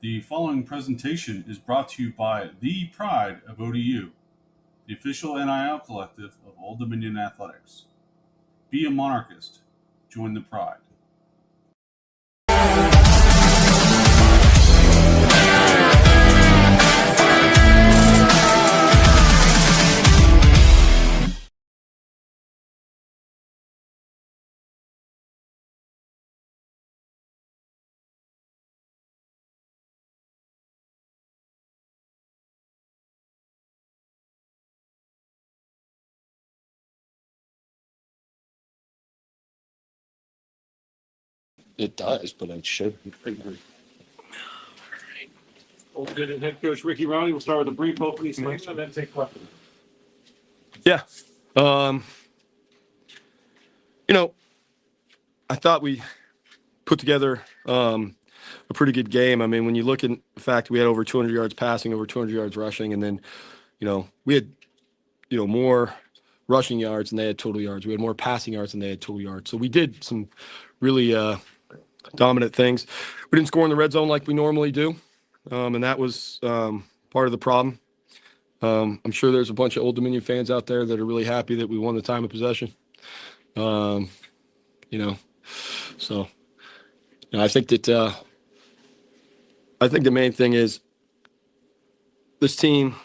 The following presentation is brought to you by the Pride of ODU, the official NIL collective of Old Dominion Athletics. Be a monarchist. Join the Pride. It does, but it should. Good head coach Ricky Rahne. We'll start with a brief opening statement and then take questions. Yeah. I thought we put together a pretty good game. I mean, when you look at the fact we had over 200 yards passing, over 200 yards rushing, and then, we had, more rushing yards than they had total yards. We had more passing yards than they had total yards. So we did some really dominant things. We didn't score in the red zone like we normally do, and that was part of the problem. I'm sure there's a bunch of Old Dominion fans out there that are really happy that we won the time of possession. So I think that I think the main thing is this team.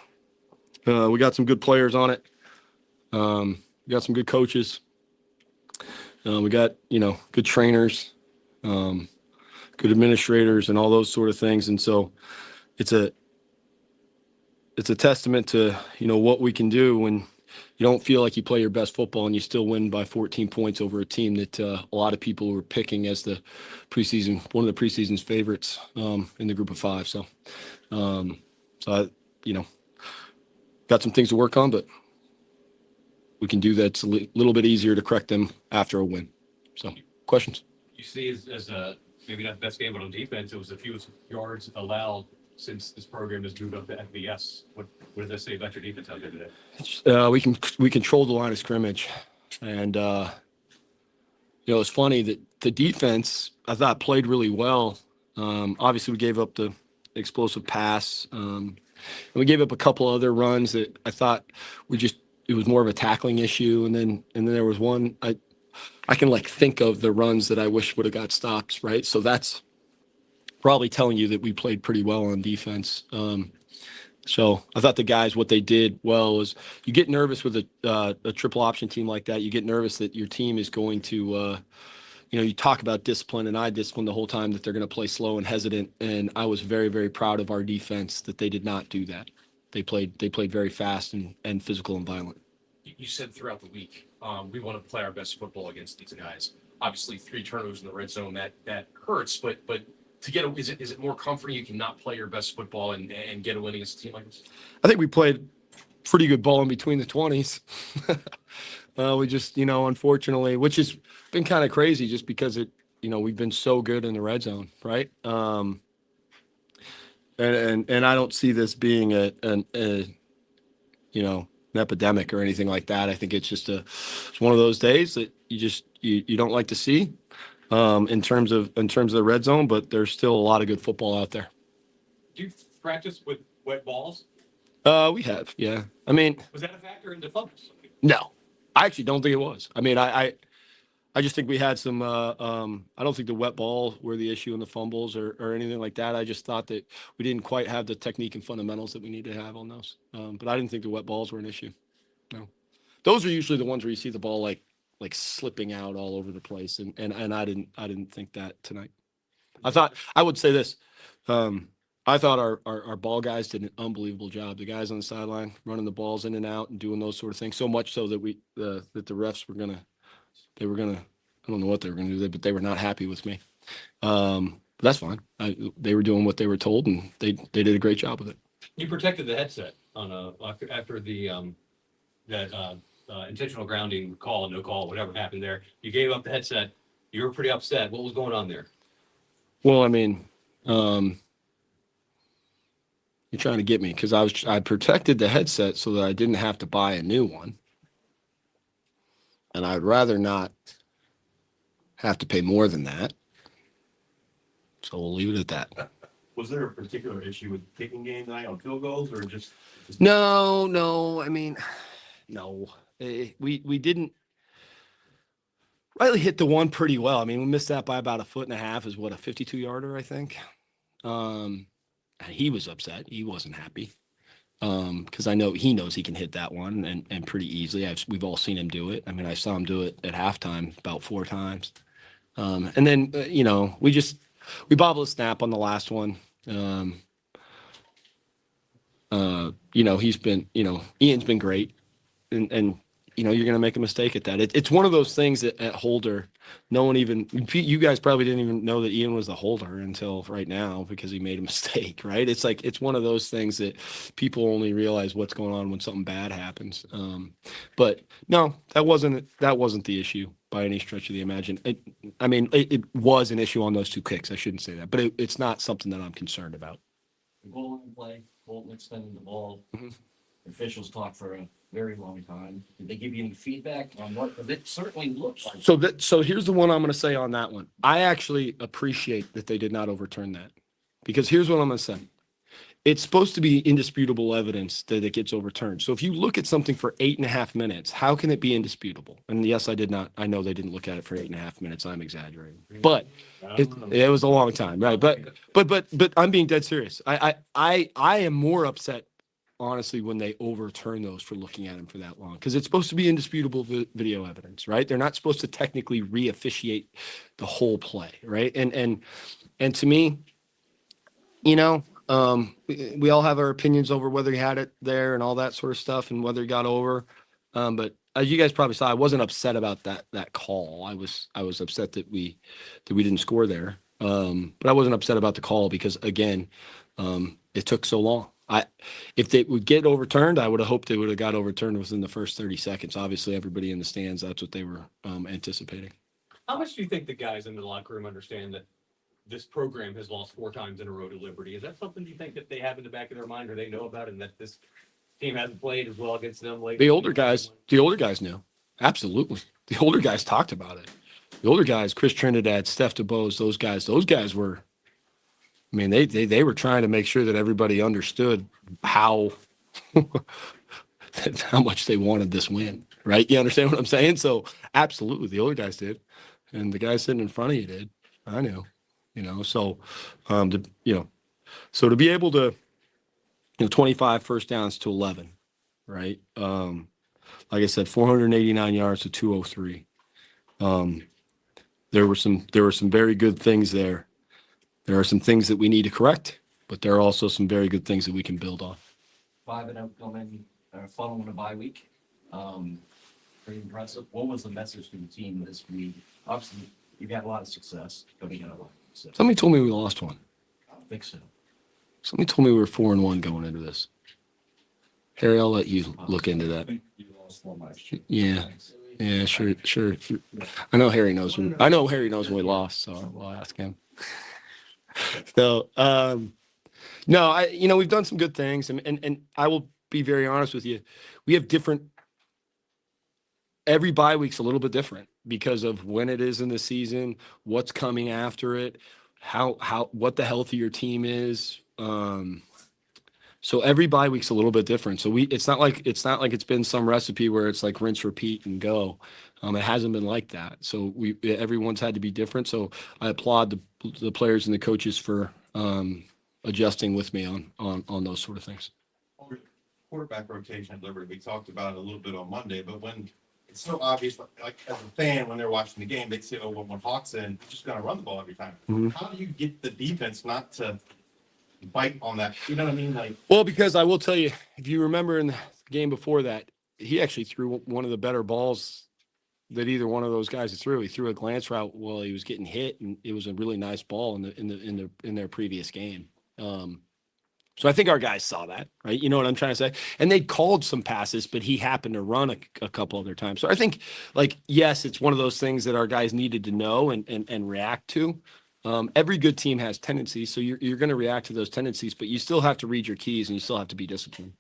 We got some good players on it. We got some good coaches. We got good trainers, good administrators, and all those sort of things. And so it's a testament to what we can do when you don't feel like you play your best football and you still win by 14 points over a team that a lot of people were picking as one of the preseason's favorites in the group of five. So I got some things to work on, but we can do that. It's a little bit easier to correct them after a win. So questions? You see as maybe not the best game, but on defense, it was the fewest yards allowed since this program has moved up to FBS. What does that say about your defense out there today? We controlled the line of scrimmage, and it's funny that the defense I thought played really well. Obviously, we gave up the explosive pass, and we gave up a couple other runs that I thought it was more of a tackling issue, and then there was one I can think of the runs that I wish would have got stops, right? So that's probably telling you that we played pretty well on defense. So I thought the guys, what they did well was you get nervous with a triple option team like that. You get nervous that your team is going to, you talk about discipline, and I disciplined the whole time that they're going to play slow and hesitant. And I was very, very proud of our defense that they did not do that. They played very fast and physical and violent. You said throughout the week, we want to play our best football against these guys. Obviously, 3 turnovers in the red zone, that hurts, but to get is it more comforting you cannot play your best football and get a win against a team like this? I think we played pretty good ball in between the 20s. We just, unfortunately, which has been kind of crazy just because we've been so good in the red zone, right? And I don't see this being an epidemic or anything like that. I think it's just it's one of those days that you don't like to see in terms of the red zone, but there's still a lot of good football out there. Do you practice with wet balls? We have, yeah. I mean, was that a factor in the fumbles? No, I actually don't think it was. I mean, I just think we had some. I don't think the wet balls were the issue in the fumbles or anything like that. I just thought that we didn't quite have the technique and fundamentals that we need to have on those. But I didn't think the wet balls were an issue. No, those are usually the ones where you see the ball like slipping out all over the place, and I didn't think that tonight. I would say this. I thought our ball guys did an unbelievable job. The guys on the sideline running the balls in and out and doing those sort of things. So much so that that the refs were gonna. I don't know what they were gonna do, but they were not happy with me. But that's fine. They were doing what they were told, and they did a great job with it. You protected the headset after the intentional grounding call, no call, whatever happened there. You gave up the headset. You were pretty upset. What was going on there? Well, I mean, you're trying to get me because I protected the headset so that I didn't have to buy a new one. And I'd rather not have to pay more than that. So we'll leave it at that. Was there a particular issue with kicking game tonight on field goals, or just No. I mean, no. We didn't. Riley hit the one pretty well. I mean, we missed that by about 1.5 feet. Is what, a 52-yarder, I think. And he was upset. He wasn't happy. Because I know he knows he can hit that one and pretty easily. We've all seen him do it. I mean, I saw him do it at halftime about 4 times. And then we bobbled a snap on the last one. He's been, Ian's been great, and you're going to make a mistake at that. It's one of those things at holder. No one even, you guys probably didn't even know that Ian was the holder until right now because he made a mistake, right? It's like, it's one of those things that people only realize what's going on when something bad happens. But no, that wasn't the issue by any stretch of the imagination. It was an issue on those 2 kicks. I shouldn't say that, but it's not something that I'm concerned about. The goal line play, Colton extending the ball. Mhm. Officials talked for a very long time. Did they give you any feedback on what it certainly looked like? So here's the one I'm going to say on that one. I actually appreciate that they did not overturn that, because here's what I'm going to say. It's supposed to be indisputable evidence that it gets overturned. So if you look at something for 8.5 minutes, how can it be indisputable? And yes, I know they didn't look at it for 8.5 minutes. I'm exaggerating, but it was a long time, right? But I'm being dead serious. I am more upset, honestly, when they overturn those for looking at them for that long, because it's supposed to be indisputable video evidence, right? They're not supposed to technically re-officiate the whole play, right? And to me, we all have our opinions over whether he had it there and all that sort of stuff and whether he got over. But as you guys probably saw, I wasn't upset about that call. I was upset that we didn't score there. But I wasn't upset about the call because, again, it took so long. If they would get overturned, I would have hoped they would have got overturned within the first 30 seconds. Obviously, everybody in the stands, that's what they were anticipating. How much do you think the guys in the locker room understand that this program has lost 4 times in a row to Liberty? Is that something you think that they have in the back of their mind, or they know about, and that this team hasn't played as well against them lately? The older guys knew. Absolutely. The older guys talked about it. The older guys, Kris Trinidad, Steph DeBose, those guys were, I mean, they were trying to make sure that everybody understood how much they wanted this win, right? You understand what I'm saying? So absolutely, the older guys did, and the guys sitting in front of you did. I knew, So, so to be able to, 25 first downs to 11, right? Like I said, 489 yards to 203. There were some very good things there. There are some things that we need to correct, but there are also some very good things that we can build on. 5-0 coming, following a bye week. Pretty impressive. What was the message to the team this week? Obviously, you've had a lot of success, but you got a lot. Somebody told me we lost one. I don't think so. Somebody told me we were 4-1 going into this. Harry, I'll let you look into that. Yeah, sure. I know Harry knows when we lost, so we'll ask him. So, no, we've done some good things, and I will be very honest with you. We have every bye week's a little bit different because of when it is in the season, what's coming after it, what the health of your team is. So every bye week's a little bit different. So it's not like it's been some recipe where it's like rinse, repeat, and go. It hasn't been like that. So everyone's had to be different. So I applaud the players and the coaches for adjusting with me on those sort of things. quarterback rotation at Liberty? We talked about it a little bit on Monday, but when it's so obvious, like as a fan, when they're watching the game, they'd say, "Oh, when Hawk's in, he's just going to run the ball every time." Mhm. How do you get the defense not to bite on that? You know what I mean? Like, Well, because I will tell you, if you remember in the game before that, he actually threw one of the better balls that either one of those guys threw. He threw a glance route while he was getting hit, and it was a really nice ball in their previous game. So I think our guys saw that, right? You know what I'm trying to say? And they called some passes, but he happened to run a couple other times. So I think, like, yes, it's one of those things that our guys needed to know and react to. Every good team has tendencies, so you're going to react to those tendencies, but you still have to read your keys and you still have to be disciplined.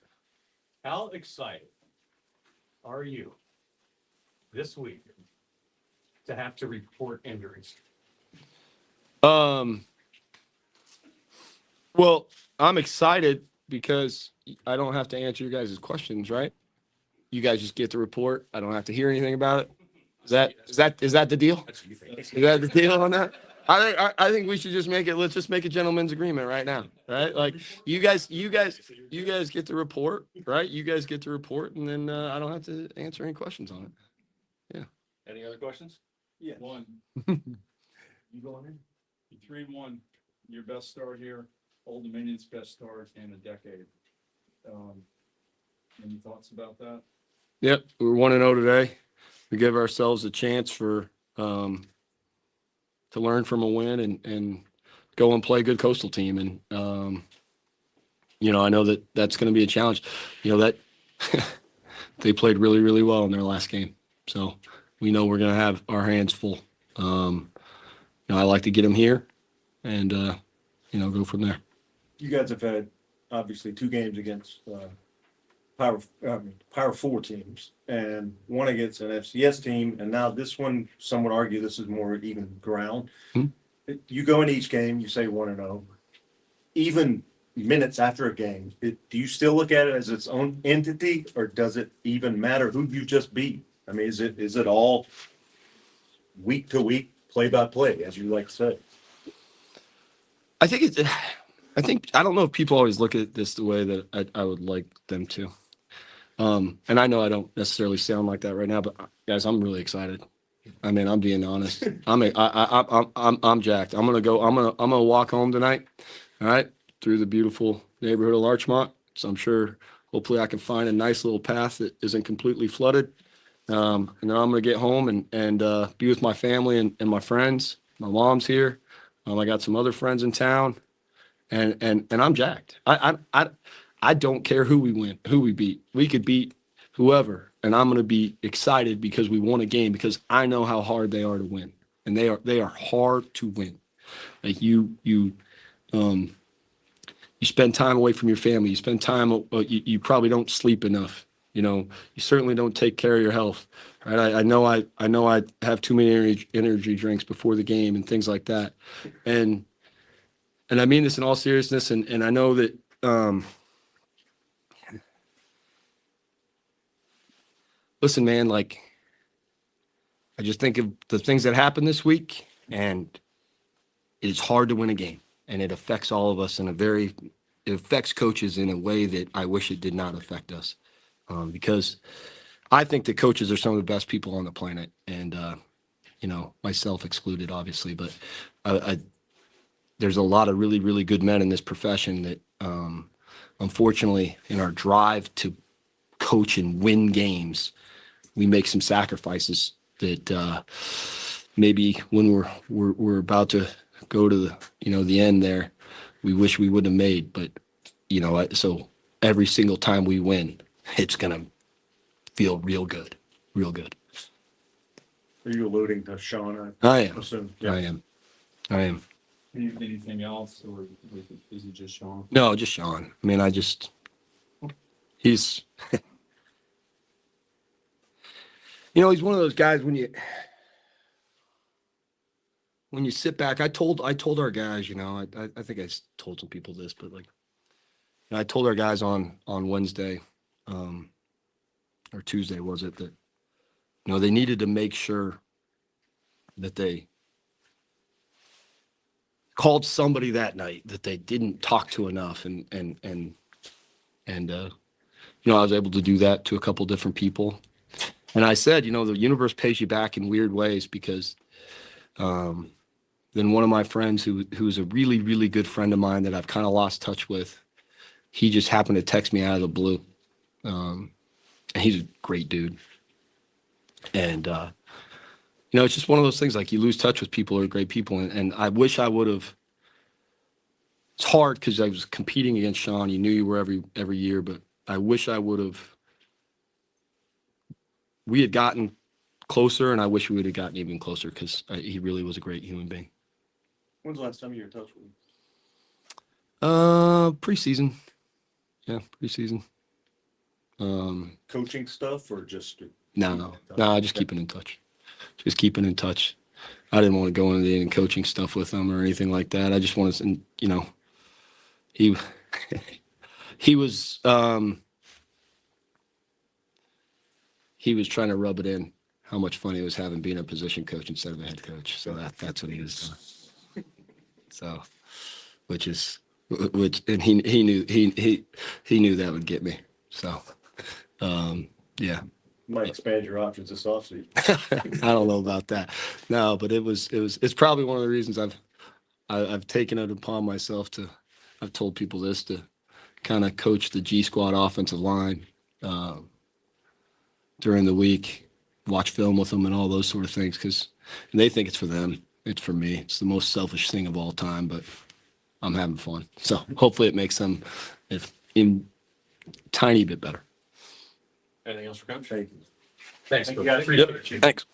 How excited are you this week to have to report injuries? Well, I'm excited because I don't have to answer your guys' questions, right? You guys just get the report. I don't have to hear anything about it. Is that the deal? That's what you think. Is that the deal on that? I think we should just make it. Let's just make a gentleman's agreement right now, right? Like you guys get the report, right? You guys get the report, and then I don't have to answer any questions on it. Any other questions? Yeah. One, You going in? you're 3-1, your best start here, Old Dominion's best start in a decade. Any thoughts about that? Yep, we're 1-0 today. We give ourselves a chance to learn from a win and go and play a good Coastal team. And I know that's going to be a challenge. That they played really, really well in their last game, so we know we're going to have our hands full. I like to get them here, and go from there. You guys have had obviously 2 games against Power 4 teams and one against an FCS team, and now this one. Some would argue this is more even ground. You go in each game, you say 1-0. Even minutes after a game, do you still look at it as its own entity, or does it even matter who you just beat? I mean, is it all week to week, play by play, as you like to say? I don't know if people always look at this the way that I would like them to. And I know I don't necessarily sound like that right now, but guys, I'm really excited. I mean, I'm being honest. I'm jacked. I'm gonna walk home tonight. All right, through the beautiful neighborhood of Larchmont. So I'm sure, hopefully, I can find a nice little path that isn't completely flooded. And then I'm gonna get home and be with my family and my friends. My mom's here. I got some other friends in town, and I'm jacked. I don't care who we beat. We could beat whoever, and I'm going to be excited because we won a game, because I know how hard they are to win, and they are hard to win. Like you spend time away from your family. You spend time. You probably don't sleep enough. You certainly don't take care of your health. Right? I know I have too many energy drinks before the game and things like that, and I mean this in all seriousness. And I know that. Listen, man, like, I just think of the things that happened this week, and it's hard to win a game, and it affects all of us it affects coaches in a way that I wish it did not affect us, because I think the coaches are some of the best people on the planet, and, myself excluded, obviously, but there's a lot of really, really good men in this profession that, unfortunately, in our drive to coach and win games, we make some sacrifices that maybe when we're about to go to the end there, we wish we would have made. But so every single time we win, it's gonna feel real good, real good. Are you alluding to Sean? I am. Assume? I am. Anything else, or is it just Sean? No, just Sean. I mean, he's. He's one of those guys when you sit back. I told our guys, I think I told some people this, but I told our guys on Wednesday, or Tuesday was it, that they needed to make sure that they called somebody that night that they didn't talk to enough, and I was able to do that to a couple different people. And I said, the universe pays you back in weird ways, because then one of my friends who's a really, really good friend of mine that I've kind of lost touch with, he just happened to text me out of the blue. And he's a great dude. And, it's just one of those things, like, you lose touch with people who are great people. And I wish I would have. It's hard because I was competing against Sean. You knew you were every year, but I wish I would have. We had gotten closer, and I wish we would have gotten even closer, because he really was a great human being. When's the last time you were in touch with him? Preseason. Yeah, preseason. Coaching stuff, or just? No, just keeping in touch. Just keeping in touch. I didn't want to go into any coaching stuff with him or anything like that. I just wanted to, he he was trying to rub it in how much fun he was having being a position coach instead of a head coach. So that's what he was doing. So, which and he knew that would get me. So, yeah. Might expand your options this offseason. I don't know about that. No, but it's probably one of the reasons I've taken it upon myself I've told people this, to kind of coach the G Squad offensive line during the week, watch film with them and all those sort of things, because they think it's for them. It's for me. It's the most selfish thing of all time, but I'm having fun. So hopefully it makes them in tiny bit better. Anything else for Coach? Thank you. Thanks, Thank Coach. you, guys. Appreciate you. Thanks.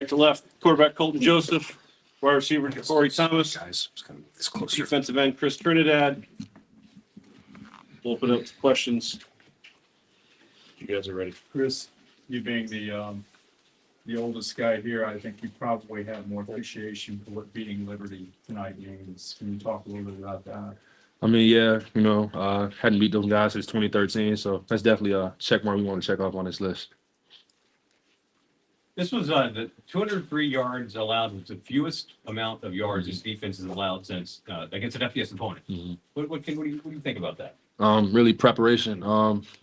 To left, quarterback Colton Joseph, wide receiver Corey Thomas, Guys, it's gonna be this closer. defensive end Kris Trinidad. We'll open up to questions. You guys are ready. Chris, you being the oldest guy here, I think you probably have more appreciation for what beating Liberty tonight means. Can you talk a little bit about that? I mean, yeah, hadn't beat those guys since 2013, so that's definitely a check mark we want to check off on this list. This was the 203 yards allowed was the fewest amount of yards this defense has allowed since against an FBS opponent. Mhm. What do you think about that? Really preparation.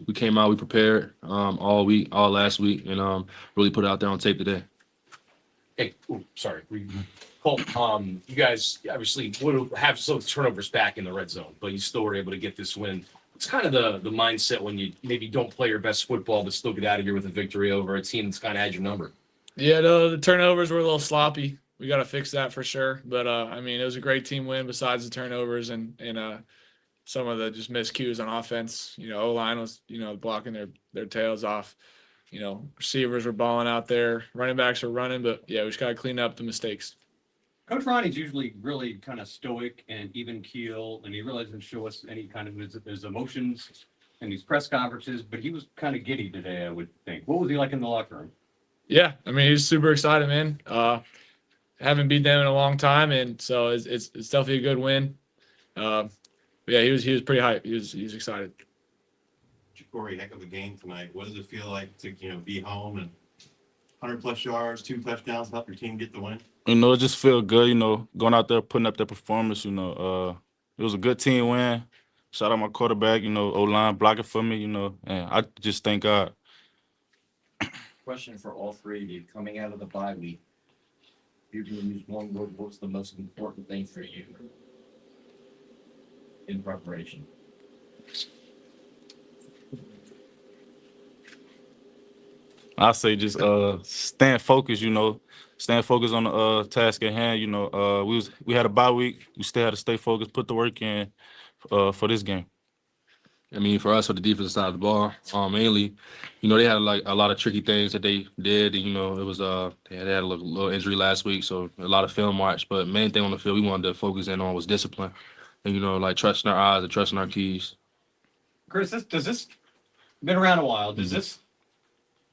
We came out, we prepared all week, all last week, and really put it out there on tape today. Hey, sorry. Colt, you guys obviously would have some turnovers back in the red zone, but you still were able to get this win. It's kind of the mindset when you maybe don't play your best football, but still get out of here with a victory over a team that's kind of had your number. Yeah, no, the turnovers were a little sloppy. We got to fix that for sure. But I mean, it was a great team win besides the turnovers and some of the just miscues on offense. O-line was, blocking their tails off. Receivers were balling out there. Running backs were running, but yeah, we just got to clean up the mistakes. Coach Rahne's usually really kind of stoic and even keel, and he really doesn't show us any kind of his emotions in these press conferences, but he was kind of giddy today, I would think. What was he like in the locker room? Yeah, I mean, he's super excited, man. Haven't beat them in a long time, and so it's definitely a good win. Yeah, he was pretty hyped. He was excited. Corey, heck of a game tonight. What does it feel like to, be home and 100+ yards, 2 touchdowns, help your team get the win? It just feel good, going out there, putting up that performance, it was a good team win. Shout out my quarterback, O-line blocking for me, and I just thank God. Question for all three of you, coming out of the bye week. If you can use one word, what's the most important thing for you in preparation? I say just staying focused, staying focused on the task at hand. We had a bye week. We still had to stay focused, put the work in for this game. I mean, for us, for the defensive side of the ball, mainly, they had like a lot of tricky things that they did. And, it was they had a little injury last week, so a lot of film watch. But main thing on the field we wanted to focus in on was discipline, and like trusting our eyes and trusting our keys. Chris, does this been around a while? Does this?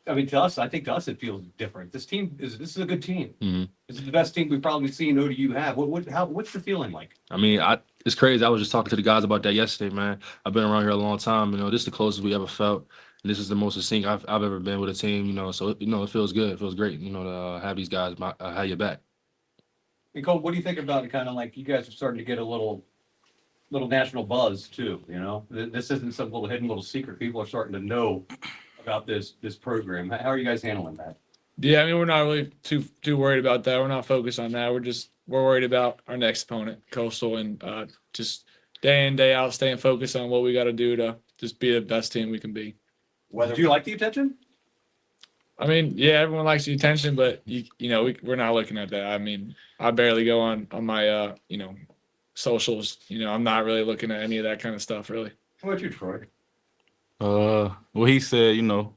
I mean, I think to us it feels different. This is a good team. Mm-hmm. This is the best team we've probably seen ODU have. What's the feeling like? I mean, it's crazy. I was just talking to the guys about that yesterday, man. I've been around here a long time. This is the closest we ever felt. And this is the most in sync I've ever been with a team. So it feels good. It feels great. To have these guys have your back. And Cole, what do you think about kind of like you guys are starting to get a little national buzz too? This isn't some little hidden little secret. People are starting to know about this program. How are you guys handling that? Yeah, I mean, we're not really too worried about that. We're not focused on that. We're worried about our next opponent, Coastal, and just day in, day out, staying focused on what we got to do to just be the best team we can be. Do you like the attention? I mean, yeah, everyone likes the attention, but we're not looking at that. I mean, I barely go on my socials. I'm not really looking at any of that kind of stuff, really. What about you, Troy? Well, he said, you know,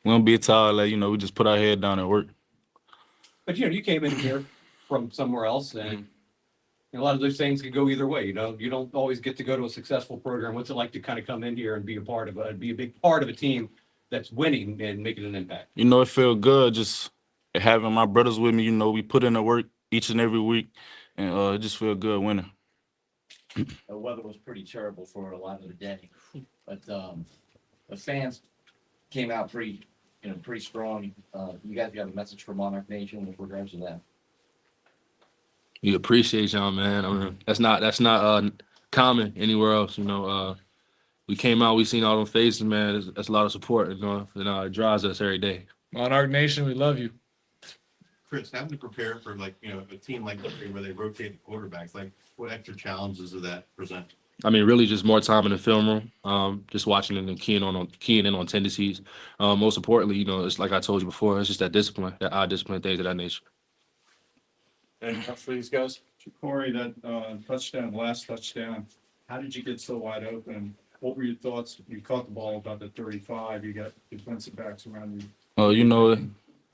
we don't be tired, like, you know, we just put our head down and work. But you came in here from somewhere else, and a lot of those things can go either way. You don't always get to go to a successful program. What's it like to kind of come in here and be a big part of a team that's winning and making an impact? You know, it felt good just having my brothers with me. You know, we put in the work each and every week, and it just feel good winning. The weather was pretty terrible for a lot of the day, but the fans came out pretty strong. You guys got a message for Monarch Nation with regards to that? We appreciate y'all, man. I mean, that's not common anywhere else. You know, we came out, we seen all them faces, man. That's a lot of support. You know, and it drives us every day. Monarch Nation, we love you. Kris, having to prepare for a team like this where they rotate the quarterbacks, like what extra challenges does that present? I mean, really just more time in the film room, just watching it and keying in on tendencies. Most importantly, you know, it's like I told you before, it's just that discipline, that eye discipline, things of that nature. And for these guys? Corey, that last touchdown, how did you get so wide open? What were your thoughts? You caught the ball about the 35, you got defensive backs around you. You know,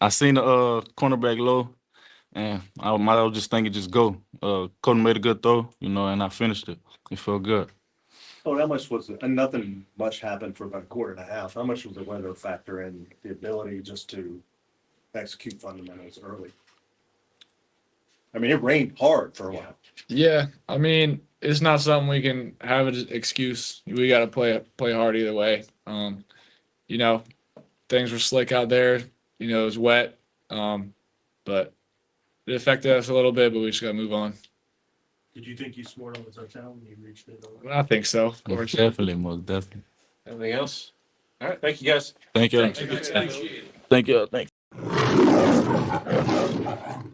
I seen the cornerback low, and I was just thinking, just go. Colton made a good throw, you know, and I finished it. It felt good. Oh, how much was it? And nothing much happened for about a quarter and a half. How much was the weather factor and the ability just to execute fundamentals early? I mean, it rained hard for a while. Yeah, I mean, it's not something we can have as an excuse. We got to play hard either way. Things were slick out there. It was wet, but it affected us a little bit. But we just got to move on. Did you think you scored on the touchdown when you reached it? I think so. Of course. Most definitely. Anything else? All right, thank you guys. Thank you. Thank you. Thank you.